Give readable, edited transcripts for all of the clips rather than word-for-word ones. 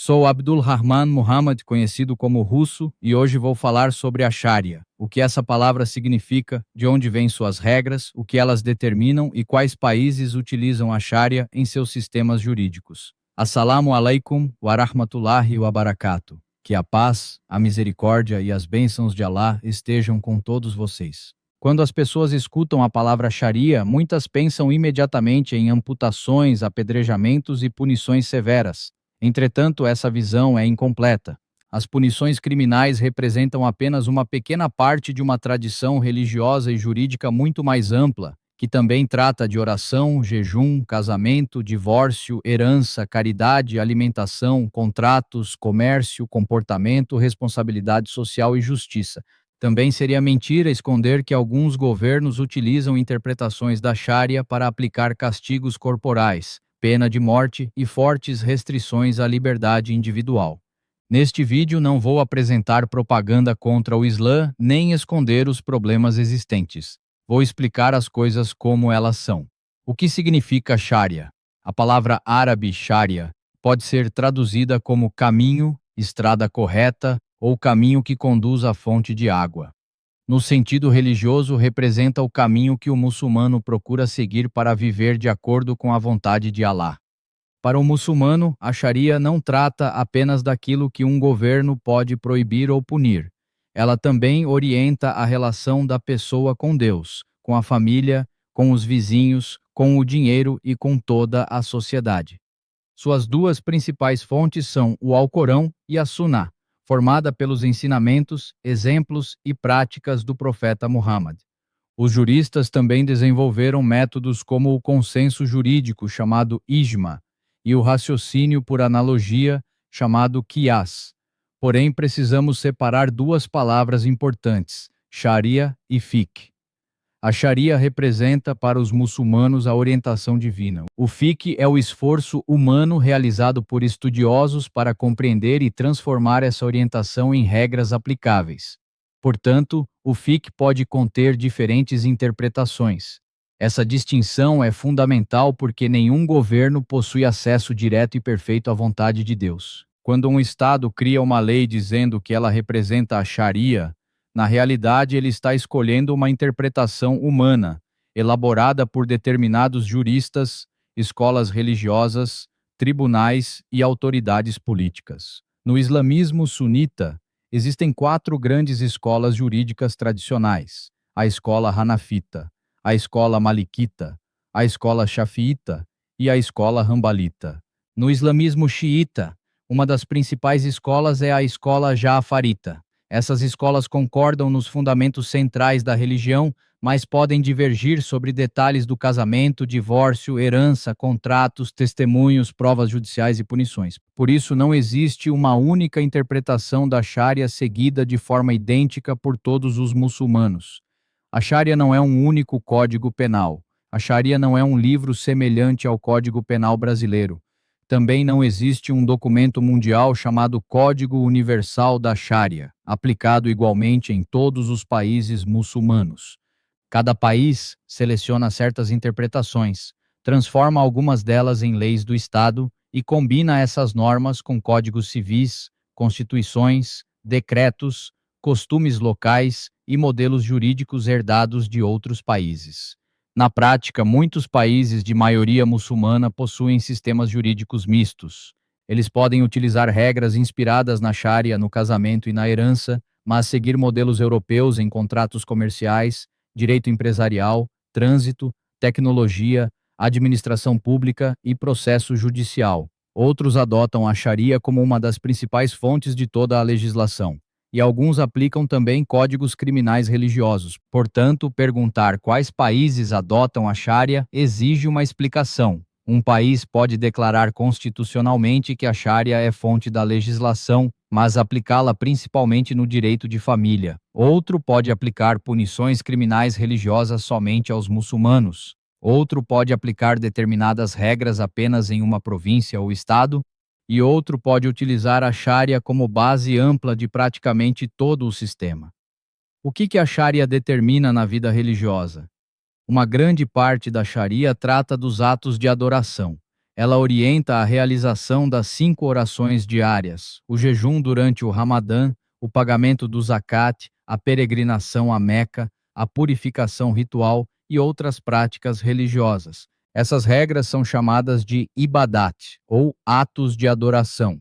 Sou Abdul Rahman Muhammad, conhecido como Russo, e hoje vou falar sobre a Sharia, o que essa palavra significa, de onde vêm suas regras, o que elas determinam e quais países utilizam a Sharia em seus sistemas jurídicos. Assalamu alaikum wa rahmatullahi wa barakatuh. Que a paz, a misericórdia e as bênçãos de Allah estejam com todos vocês. Quando as pessoas escutam a palavra Sharia, muitas pensam imediatamente em amputações, apedrejamentos e punições severas. Entretanto, essa visão é incompleta. As punições criminais representam apenas uma pequena parte de uma tradição religiosa e jurídica muito mais ampla, que também trata de oração, jejum, casamento, divórcio, herança, caridade, alimentação, contratos, comércio, comportamento, responsabilidade social e justiça. Também seria mentira esconder que alguns governos utilizam interpretações da Sharia para aplicar castigos corporais, pena de morte e fortes restrições à liberdade individual. Neste vídeo não vou apresentar propaganda contra o Islã nem esconder os problemas existentes. Vou explicar as coisas como elas são. O que significa Sharia? A palavra árabe Sharia pode ser traduzida como caminho, estrada correta ou caminho que conduz à fonte de água. No sentido religioso, representa o caminho que o muçulmano procura seguir para viver de acordo com a vontade de Allah. Para o muçulmano, a Sharia não trata apenas daquilo que um governo pode proibir ou punir. Ela também orienta a relação da pessoa com Deus, com a família, com os vizinhos, com o dinheiro e com toda a sociedade. Suas duas principais fontes são o Alcorão e a Sunnah, formada pelos ensinamentos, exemplos e práticas do profeta Muhammad. Os juristas também desenvolveram métodos como o consenso jurídico, chamado Ijma, e o raciocínio por analogia, chamado Qiyas. Porém, precisamos separar duas palavras importantes, Sharia e Fiqh. A Sharia representa para os muçulmanos a orientação divina. O fiqh é o esforço humano realizado por estudiosos para compreender e transformar essa orientação em regras aplicáveis. Portanto, o fiqh pode conter diferentes interpretações. Essa distinção é fundamental porque nenhum governo possui acesso direto e perfeito à vontade de Deus. Quando um Estado cria uma lei dizendo que ela representa a Sharia, na realidade, ele está escolhendo uma interpretação humana, elaborada por determinados juristas, escolas religiosas, tribunais e autoridades políticas. No islamismo sunita, existem 4 grandes escolas jurídicas tradicionais: a escola Hanafita, a escola Malikita, a escola Shafiita e a escola Hanbalita. No islamismo xiita, uma das principais escolas é a escola Jaafarita. Essas escolas concordam nos fundamentos centrais da religião, mas podem divergir sobre detalhes do casamento, divórcio, herança, contratos, testemunhos, provas judiciais e punições. Por isso, não existe uma única interpretação da Sharia seguida de forma idêntica por todos os muçulmanos. A Sharia não é um único código penal. A Sharia não é um livro semelhante ao Código Penal brasileiro. Também não existe um documento mundial chamado Código Universal da Sharia, aplicado igualmente em todos os países muçulmanos. Cada país seleciona certas interpretações, transforma algumas delas em leis do Estado e combina essas normas com códigos civis, constituições, decretos, costumes locais e modelos jurídicos herdados de outros países. Na prática, muitos países de maioria muçulmana possuem sistemas jurídicos mistos. Eles podem utilizar regras inspiradas na Sharia no casamento e na herança, mas seguir modelos europeus em contratos comerciais, direito empresarial, trânsito, tecnologia, administração pública e processo judicial. Outros adotam a Sharia como uma das principais fontes de toda a legislação. E alguns aplicam também códigos criminais religiosos. Portanto, perguntar quais países adotam a Sharia exige uma explicação. Um país pode declarar constitucionalmente que a Sharia é fonte da legislação, mas aplicá-la principalmente no direito de família. Outro pode aplicar punições criminais religiosas somente aos muçulmanos. Outro pode aplicar determinadas regras apenas em uma província ou estado. E outro pode utilizar a Sharia como base ampla de praticamente todo o sistema. O que a Sharia determina na vida religiosa? Uma grande parte da Sharia trata dos atos de adoração. Ela orienta a realização das 5 orações diárias, o jejum durante o Ramadã, o pagamento do zakat, a peregrinação a Meca, a purificação ritual e outras práticas religiosas. Essas regras são chamadas de ibadat, ou atos de adoração.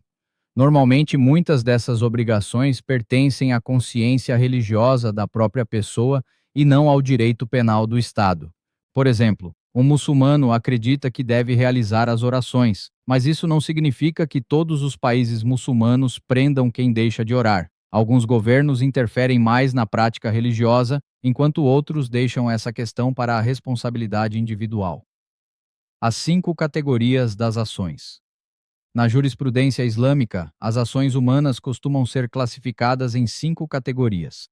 Normalmente, muitas dessas obrigações pertencem à consciência religiosa da própria pessoa e não ao direito penal do Estado. Por exemplo, um muçulmano acredita que deve realizar as orações, mas isso não significa que todos os países muçulmanos prendam quem deixa de orar. Alguns governos interferem mais na prática religiosa, enquanto outros deixam essa questão para a responsabilidade individual. As 5 categorias das ações. Na jurisprudência islâmica, as ações humanas costumam ser classificadas em 5 categorias.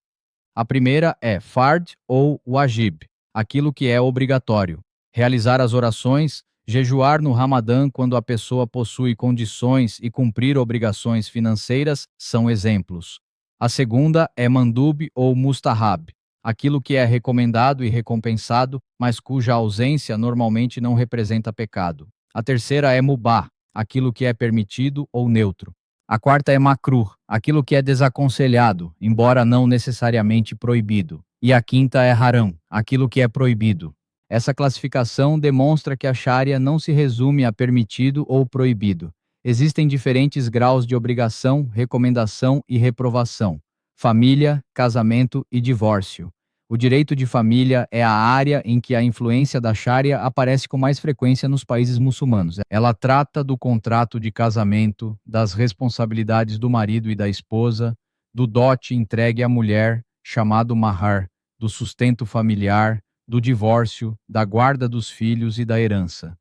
A primeira é fard ou wajib, aquilo que é obrigatório. Realizar as orações, jejuar no Ramadã quando a pessoa possui condições e cumprir obrigações financeiras são exemplos. A segunda é mandub ou mustahab, aquilo que é recomendado e recompensado, mas cuja ausência normalmente não representa pecado. A terceira é mubah, aquilo que é permitido ou neutro. A quarta é makruh, aquilo que é desaconselhado, embora não necessariamente proibido. E a quinta é haram, aquilo que é proibido. Essa classificação demonstra que a Sharia não se resume a permitido ou proibido. Existem diferentes graus de obrigação, recomendação e reprovação. Família, casamento e divórcio. O direito de família é a área em que a influência da Sharia aparece com mais frequência nos países muçulmanos. Ela trata do contrato de casamento, das responsabilidades do marido e da esposa, do dote entregue à mulher, chamado mahar, do sustento familiar, do divórcio, da guarda dos filhos e da herança.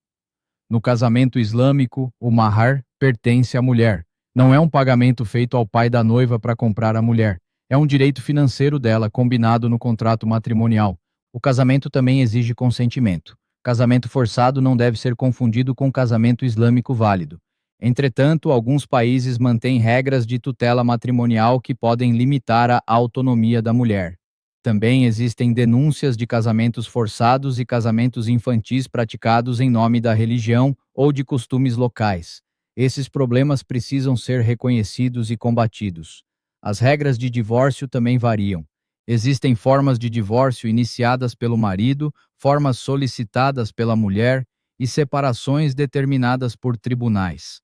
No casamento islâmico, o mahar pertence à mulher. Não é um pagamento feito ao pai da noiva para comprar a mulher. É um direito financeiro dela, combinado no contrato matrimonial. O casamento também exige consentimento. Casamento forçado não deve ser confundido com casamento islâmico válido. Entretanto, alguns países mantêm regras de tutela matrimonial que podem limitar a autonomia da mulher. Também existem denúncias de casamentos forçados e casamentos infantis praticados em nome da religião ou de costumes locais. Esses problemas precisam ser reconhecidos e combatidos. As regras de divórcio também variam. Existem formas de divórcio iniciadas pelo marido, formas solicitadas pela mulher e separações determinadas por tribunais.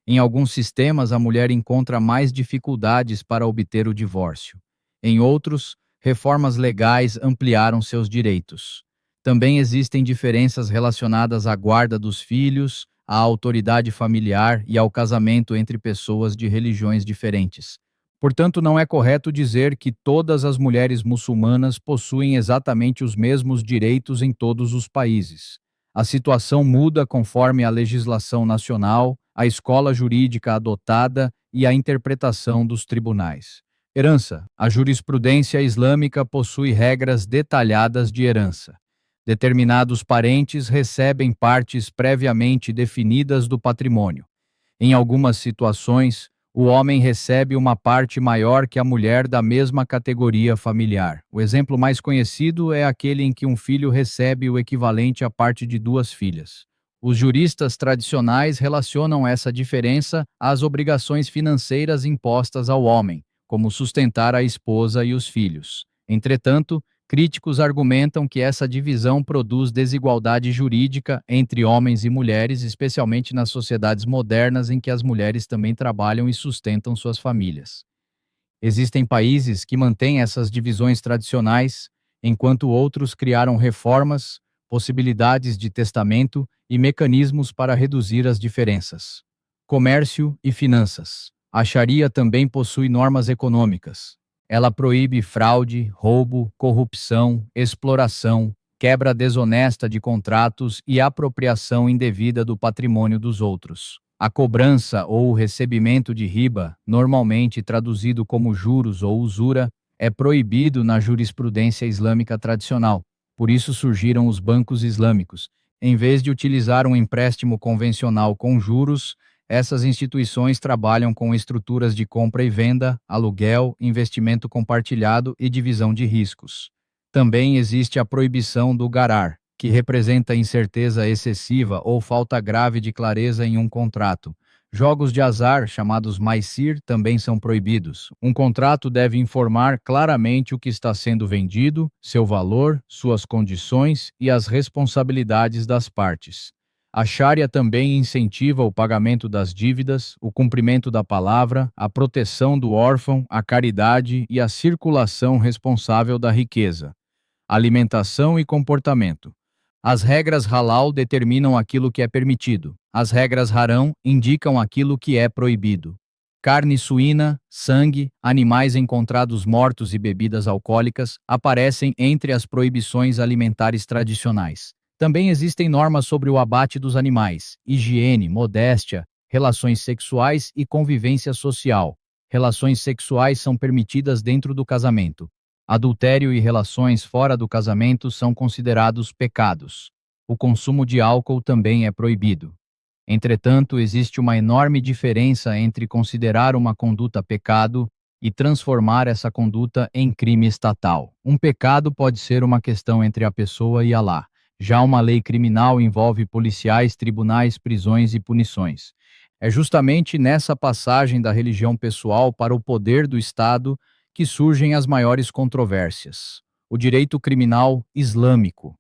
Em alguns sistemas, a mulher encontra mais dificuldades para obter o divórcio. Em outros, reformas legais ampliaram seus direitos. Também existem diferenças relacionadas à guarda dos filhos, à autoridade familiar e ao casamento entre pessoas de religiões diferentes. Portanto, não é correto dizer que todas as mulheres muçulmanas possuem exatamente os mesmos direitos em todos os países. A situação muda conforme a legislação nacional, a escola jurídica adotada e a interpretação dos tribunais. Herança. A jurisprudência islâmica possui regras detalhadas de herança. Determinados parentes recebem partes previamente definidas do patrimônio. Em algumas situações, o homem recebe uma parte maior que a mulher da mesma categoria familiar. O exemplo mais conhecido é aquele em que um filho recebe o equivalente à parte de 2 filhas. Os juristas tradicionais relacionam essa diferença às obrigações financeiras impostas ao homem, como sustentar a esposa e os filhos. Entretanto, críticos argumentam que essa divisão produz desigualdade jurídica entre homens e mulheres, especialmente nas sociedades modernas em que as mulheres também trabalham e sustentam suas famílias. Existem países que mantêm essas divisões tradicionais, enquanto outros criaram reformas, possibilidades de testamento e mecanismos para reduzir as diferenças. Comércio e finanças. A Sharia também possui normas econômicas. Ela proíbe fraude, roubo, corrupção, exploração, quebra desonesta de contratos e apropriação indevida do patrimônio dos outros. A cobrança ou o recebimento de riba, normalmente traduzido como juros ou usura, é proibido na jurisprudência islâmica tradicional. Por isso surgiram os bancos islâmicos. Em vez de utilizar um empréstimo convencional com juros, essas instituições trabalham com estruturas de compra e venda, aluguel, investimento compartilhado e divisão de riscos. Também existe a proibição do gharar, que representa incerteza excessiva ou falta grave de clareza em um contrato. Jogos de azar, chamados maisir, também são proibidos. Um contrato deve informar claramente o que está sendo vendido, seu valor, suas condições e as responsabilidades das partes. A Sharia também incentiva o pagamento das dívidas, o cumprimento da palavra, a proteção do órfão, a caridade e a circulação responsável da riqueza. Alimentação e comportamento. As regras halal determinam aquilo que é permitido. As regras haram indicam aquilo que é proibido. Carne suína, sangue, animais encontrados mortos e bebidas alcoólicas aparecem entre as proibições alimentares tradicionais. Também existem normas sobre o abate dos animais, higiene, modéstia, relações sexuais e convivência social. Relações sexuais são permitidas dentro do casamento. Adultério e relações fora do casamento são considerados pecados. O consumo de álcool também é proibido. Entretanto, existe uma enorme diferença entre considerar uma conduta pecado e transformar essa conduta em crime estatal. Um pecado pode ser uma questão entre a pessoa e Alá. Já uma lei criminal envolve policiais, tribunais, prisões e punições. É justamente nessa passagem da religião pessoal para o poder do Estado que surgem as maiores controvérsias. O direito criminal islâmico.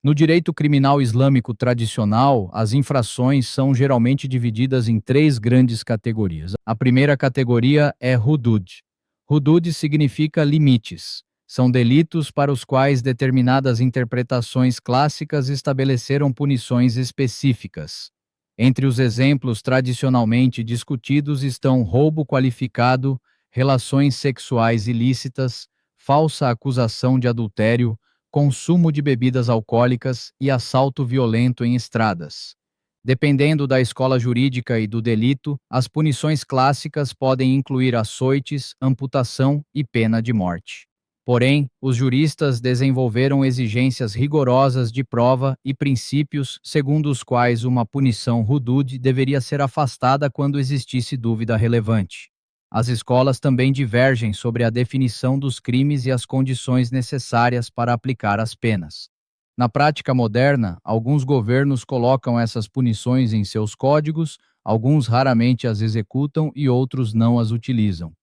No direito criminal islâmico tradicional, as infrações são geralmente divididas em três grandes categorias. A primeira categoria é hudud. Hudud significa limites. São delitos para os quais determinadas interpretações clássicas estabeleceram punições específicas. Entre os exemplos tradicionalmente discutidos estão roubo qualificado, relações sexuais ilícitas, falsa acusação de adultério, consumo de bebidas alcoólicas e assalto violento em estradas. Dependendo da escola jurídica e do delito, as punições clássicas podem incluir açoites, amputação e pena de morte. Porém, os juristas desenvolveram exigências rigorosas de prova e princípios segundo os quais uma punição hudud deveria ser afastada quando existisse dúvida relevante. As escolas também divergem sobre a definição dos crimes e as condições necessárias para aplicar as penas. Na prática moderna, alguns governos colocam essas punições em seus códigos, alguns raramente as executam e outros não as utilizam.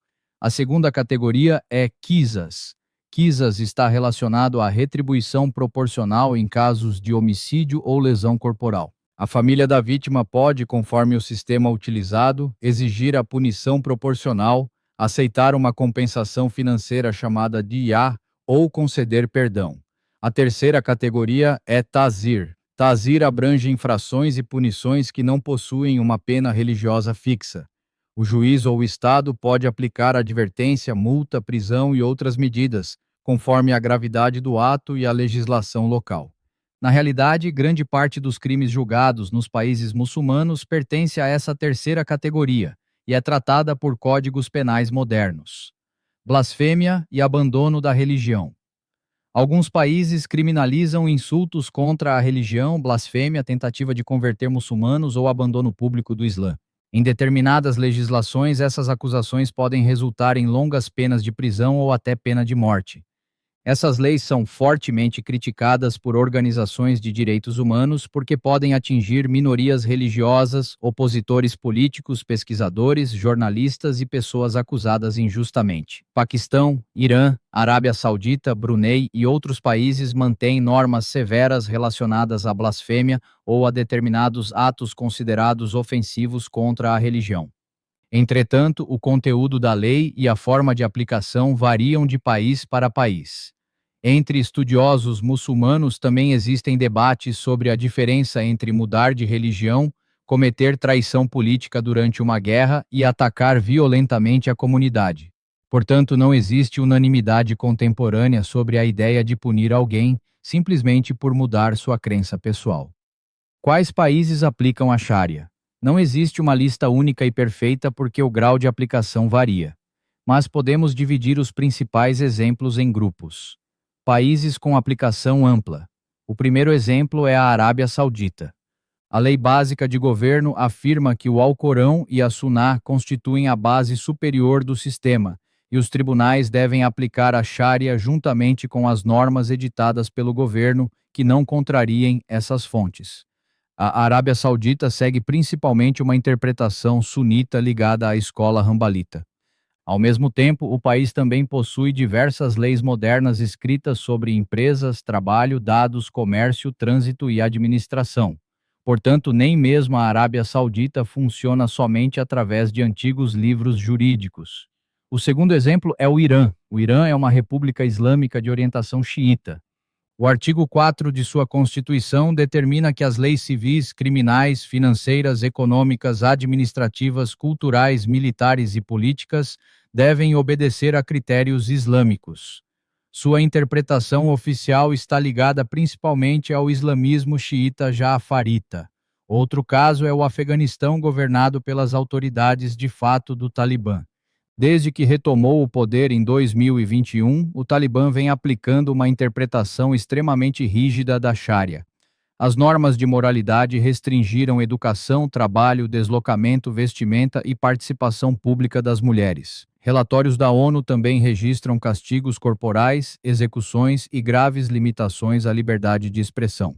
A segunda categoria é qisas. Qisas está relacionado à retribuição proporcional em casos de homicídio ou lesão corporal. A família da vítima pode, conforme o sistema utilizado, exigir a punição proporcional, aceitar uma compensação financeira chamada diyah ou conceder perdão. A terceira categoria é tazir. Tazir abrange infrações e punições que não possuem uma pena religiosa fixa. O juiz ou o Estado pode aplicar advertência, multa, prisão e outras medidas, conforme a gravidade do ato e a legislação local. Na realidade, grande parte dos crimes julgados nos países muçulmanos pertence a essa terceira categoria e é tratada por códigos penais modernos. Blasfêmia e abandono da religião. Alguns países criminalizam insultos contra a religião, blasfêmia, tentativa de converter muçulmanos ou abandono público do Islã. Em determinadas legislações, essas acusações podem resultar em longas penas de prisão ou até pena de morte. Essas leis são fortemente criticadas por organizações de direitos humanos porque podem atingir minorias religiosas, opositores políticos, pesquisadores, jornalistas e pessoas acusadas injustamente. Paquistão, Irã, Arábia Saudita, Brunei e outros países mantêm normas severas relacionadas à blasfêmia ou a determinados atos considerados ofensivos contra a religião. Entretanto, o conteúdo da lei e a forma de aplicação variam de país para país. Entre estudiosos muçulmanos também existem debates sobre a diferença entre mudar de religião, cometer traição política durante uma guerra e atacar violentamente a comunidade. Portanto, não existe unanimidade contemporânea sobre a ideia de punir alguém simplesmente por mudar sua crença pessoal. Quais países aplicam a Sharia? Não existe uma lista única e perfeita porque o grau de aplicação varia. Mas podemos dividir os principais exemplos em grupos. Países com aplicação ampla. O primeiro exemplo é a Arábia Saudita. A lei básica de governo afirma que o Alcorão e a Suná constituem a base superior do sistema, e os tribunais devem aplicar a Sharia juntamente com as normas editadas pelo governo que não contrariem essas fontes. A Arábia Saudita segue principalmente uma interpretação sunita ligada à escola rambalita. Ao mesmo tempo, o país também possui diversas leis modernas escritas sobre empresas, trabalho, dados, comércio, trânsito e administração. Portanto, nem mesmo a Arábia Saudita funciona somente através de antigos livros jurídicos. O segundo exemplo é o Irã. O Irã é uma república islâmica de orientação xiita. O artigo 4 de sua Constituição determina que as leis civis, criminais, financeiras, econômicas, administrativas, culturais, militares e políticas devem obedecer a critérios islâmicos. Sua interpretação oficial está ligada principalmente ao islamismo xiita jaafarita. Outro caso é o Afeganistão, governado pelas autoridades de fato do Talibã. Desde que retomou o poder em 2021, o Talibã vem aplicando uma interpretação extremamente rígida da Sharia. As normas de moralidade restringiram educação, trabalho, deslocamento, vestimenta e participação pública das mulheres. Relatórios da ONU também registram castigos corporais, execuções e graves limitações à liberdade de expressão.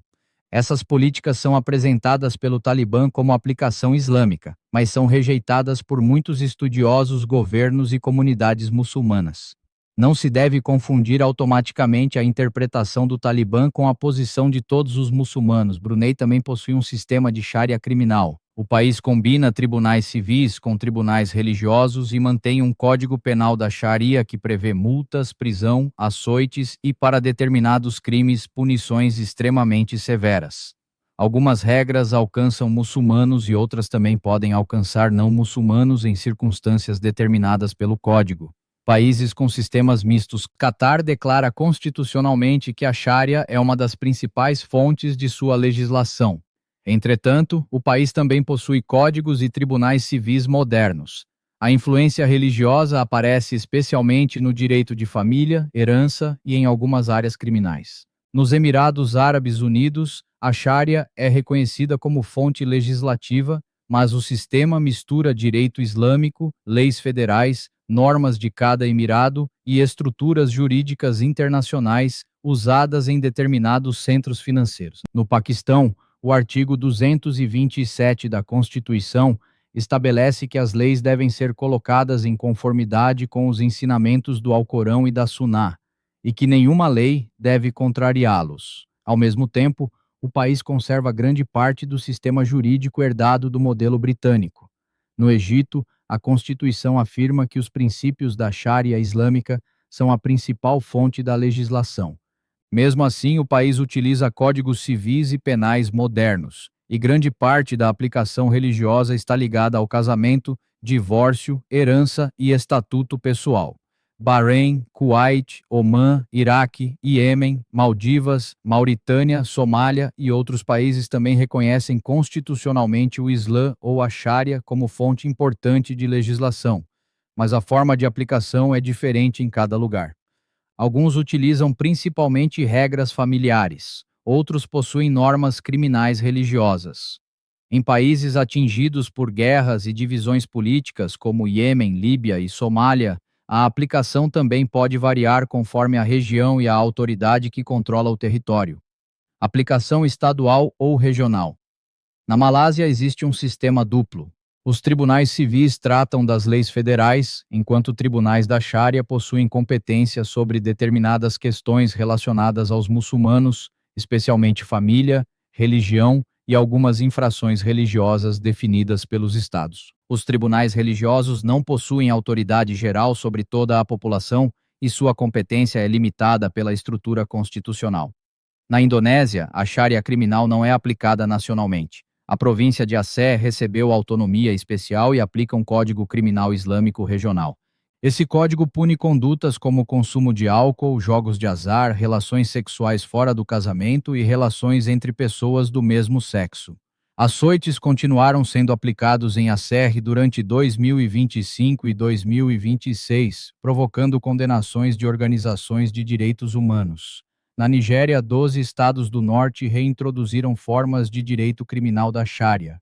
Essas políticas são apresentadas pelo Talibã como aplicação islâmica, mas são rejeitadas por muitos estudiosos, governos e comunidades muçulmanas. Não se deve confundir automaticamente a interpretação do Talibã com a posição de todos os muçulmanos. Brunei também possui um sistema de Sharia criminal. O país combina tribunais civis com tribunais religiosos e mantém um código penal da Sharia que prevê multas, prisão, açoites e, para determinados crimes, punições extremamente severas. Algumas regras alcançam muçulmanos e outras também podem alcançar não muçulmanos em circunstâncias determinadas pelo código. Países com sistemas mistos. Catar declara constitucionalmente que a Sharia é uma das principais fontes de sua legislação. Entretanto, o país também possui códigos e tribunais civis modernos. A influência religiosa aparece especialmente no direito de família, herança e em algumas áreas criminais. Nos Emirados Árabes Unidos, a Sharia é reconhecida como fonte legislativa, mas o sistema mistura direito islâmico, leis federais, normas de cada emirado e estruturas jurídicas internacionais usadas em determinados centros financeiros. No Paquistão, o artigo 227 da Constituição estabelece que as leis devem ser colocadas em conformidade com os ensinamentos do Alcorão e da Suná, e que nenhuma lei deve contrariá-los. Ao mesmo tempo, o país conserva grande parte do sistema jurídico herdado do modelo britânico. No Egito, a Constituição afirma que os princípios da Sharia islâmica são a principal fonte da legislação. Mesmo assim, o país utiliza códigos civis e penais modernos, e grande parte da aplicação religiosa está ligada ao casamento, divórcio, herança e estatuto pessoal. Bahrein, Kuwait, Omã, Iraque, Iêmen, Maldivas, Mauritânia, Somália e outros países também reconhecem constitucionalmente o Islã ou a Sharia como fonte importante de legislação, mas a forma de aplicação é diferente em cada lugar. Alguns utilizam principalmente regras familiares, outros possuem normas criminais religiosas. Em países atingidos por guerras e divisões políticas, como Iêmen, Líbia e Somália, a aplicação também pode variar conforme a região e a autoridade que controla o território. Aplicação estadual ou regional. Na Malásia existe um sistema duplo. Os tribunais civis tratam das leis federais, enquanto tribunais da Sharia possuem competência sobre determinadas questões relacionadas aos muçulmanos, especialmente família, religião e algumas infrações religiosas definidas pelos estados. Os tribunais religiosos não possuem autoridade geral sobre toda a população e sua competência é limitada pela estrutura constitucional. Na Indonésia, a Sharia criminal não é aplicada nacionalmente. A província de Aceh recebeu autonomia especial e aplica um código criminal islâmico regional. Esse código pune condutas como consumo de álcool, jogos de azar, relações sexuais fora do casamento e relações entre pessoas do mesmo sexo. Açoites continuaram sendo aplicados em Aceh durante 2025 e 2026, provocando condenações de organizações de direitos humanos. Na Nigéria, 12 estados do norte reintroduziram formas de direito criminal da Sharia.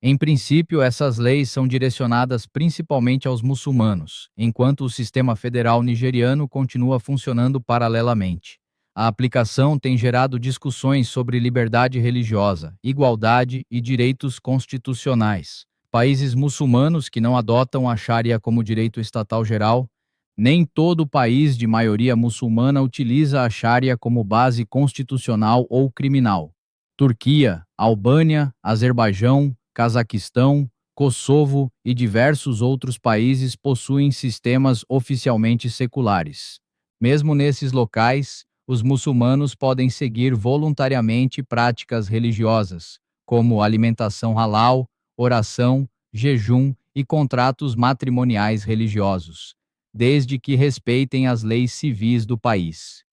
Em princípio, essas leis são direcionadas principalmente aos muçulmanos, enquanto o sistema federal nigeriano continua funcionando paralelamente. A aplicação tem gerado discussões sobre liberdade religiosa, igualdade e direitos constitucionais. Países muçulmanos que não adotam a Sharia como direito estatal geral, nem todo país de maioria muçulmana utiliza a Sharia como base constitucional ou criminal. Turquia, Albânia, Azerbaijão, Cazaquistão, Kosovo e diversos outros países possuem sistemas oficialmente seculares. Mesmo nesses locais, os muçulmanos podem seguir voluntariamente práticas religiosas, como alimentação halal, oração, jejum e contratos matrimoniais religiosos, desde que respeitem as leis civis do país.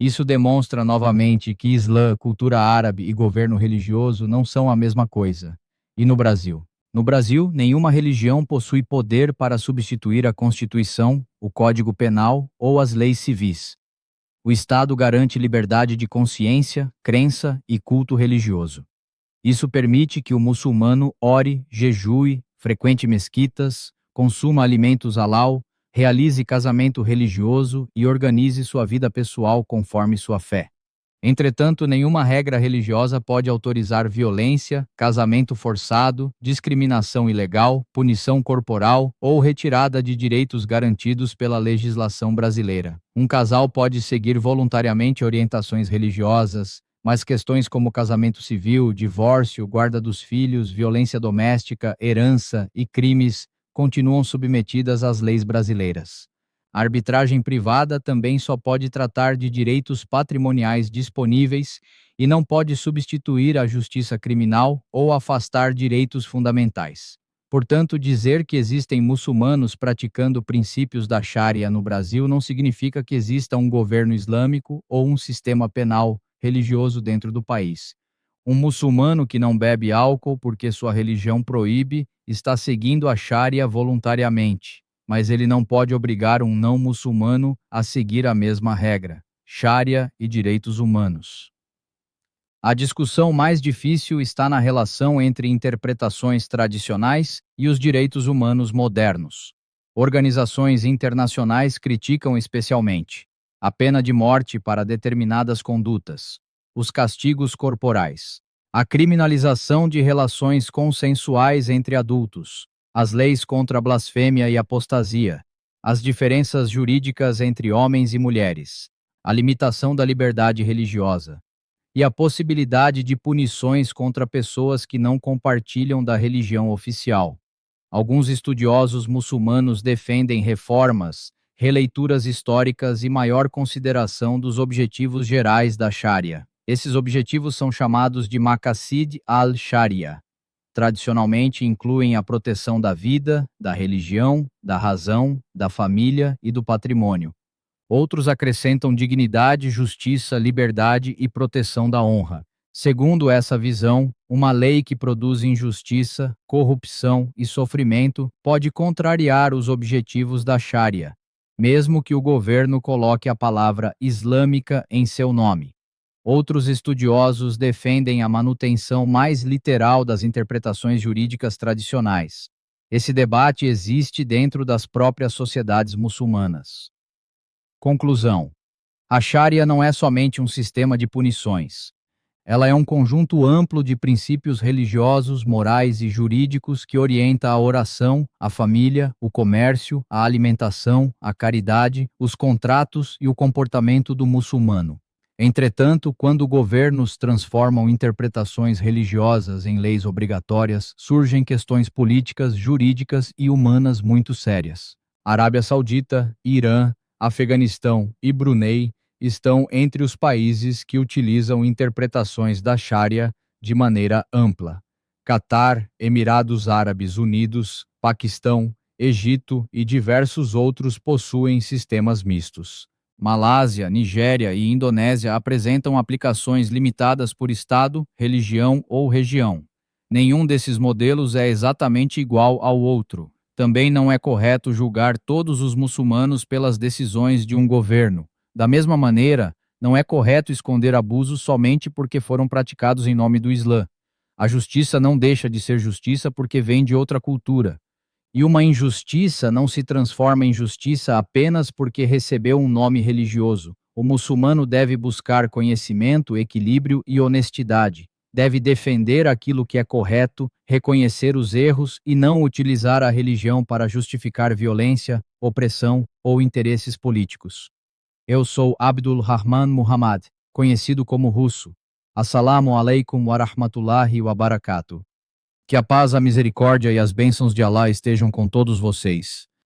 Isso demonstra novamente que Islã, cultura árabe e governo religioso não são a mesma coisa. E no Brasil? No Brasil, nenhuma religião possui poder para substituir a Constituição, o Código Penal ou as leis civis. O Estado garante liberdade de consciência, crença e culto religioso. Isso permite que o muçulmano ore, jejue, frequente mesquitas, consuma alimentos halal, realize casamento religioso e organize sua vida pessoal conforme sua fé. Entretanto, nenhuma regra religiosa pode autorizar violência, casamento forçado, discriminação ilegal, punição corporal ou retirada de direitos garantidos pela legislação brasileira. Um casal pode seguir voluntariamente orientações religiosas, mas questões como casamento civil, divórcio, guarda dos filhos, violência doméstica, herança e crimes continuam submetidas às leis brasileiras. A arbitragem privada também só pode tratar de direitos patrimoniais disponíveis e não pode substituir a justiça criminal ou afastar direitos fundamentais. Portanto, dizer que existem muçulmanos praticando princípios da Sharia no Brasil não significa que exista um governo islâmico ou um sistema penal religioso dentro do país. Um muçulmano que não bebe álcool porque sua religião proíbe está seguindo a Sharia voluntariamente, mas ele não pode obrigar um não muçulmano a seguir a mesma regra. Sharia e direitos humanos. A discussão mais difícil está na relação entre interpretações tradicionais e os direitos humanos modernos. Organizações internacionais criticam especialmente a pena de morte para determinadas condutas, os castigos corporais, a criminalização de relações consensuais entre adultos, as leis contra a blasfêmia e apostasia, as diferenças jurídicas entre homens e mulheres, a limitação da liberdade religiosa e a possibilidade de punições contra pessoas que não compartilham da religião oficial. Alguns estudiosos muçulmanos defendem reformas, releituras históricas e maior consideração dos objetivos gerais da Sharia. Esses objetivos são chamados de Maqasid al-Sharia. Tradicionalmente incluem a proteção da vida, da religião, da razão, da família e do patrimônio. Outros acrescentam dignidade, justiça, liberdade e proteção da honra. Segundo essa visão, uma lei que produz injustiça, corrupção e sofrimento pode contrariar os objetivos da Sharia, mesmo que o governo coloque a palavra islâmica em seu nome. Outros estudiosos defendem a manutenção mais literal das interpretações jurídicas tradicionais. Esse debate existe dentro das próprias sociedades muçulmanas. Conclusão: a Sharia não é somente um sistema de punições. Ela é um conjunto amplo de princípios religiosos, morais e jurídicos que orienta a oração, a família, o comércio, a alimentação, a caridade, os contratos e o comportamento do muçulmano. Entretanto, quando governos transformam interpretações religiosas em leis obrigatórias, surgem questões políticas, jurídicas e humanas muito sérias. Arábia Saudita, Irã, Afeganistão e Brunei estão entre os países que utilizam interpretações da Sharia de maneira ampla. Catar, Emirados Árabes Unidos, Paquistão, Egito e diversos outros possuem sistemas mistos. Malásia, Nigéria e Indonésia apresentam aplicações limitadas por estado, religião ou região. Nenhum desses modelos é exatamente igual ao outro. Também não é correto julgar todos os muçulmanos pelas decisões de um governo. Da mesma maneira, não é correto esconder abusos somente porque foram praticados em nome do Islã. A justiça não deixa de ser justiça porque vem de outra cultura. E uma injustiça não se transforma em justiça apenas porque recebeu um nome religioso. O muçulmano deve buscar conhecimento, equilíbrio e honestidade. Deve defender aquilo que é correto, reconhecer os erros e não utilizar a religião para justificar violência, opressão ou interesses políticos. Eu sou Abdul Rahman Muhammad, conhecido como Russo. Assalamu alaikum wa rahmatullahi wa barakatuh. Que a paz, a misericórdia e as bênçãos de Allah estejam com todos vocês.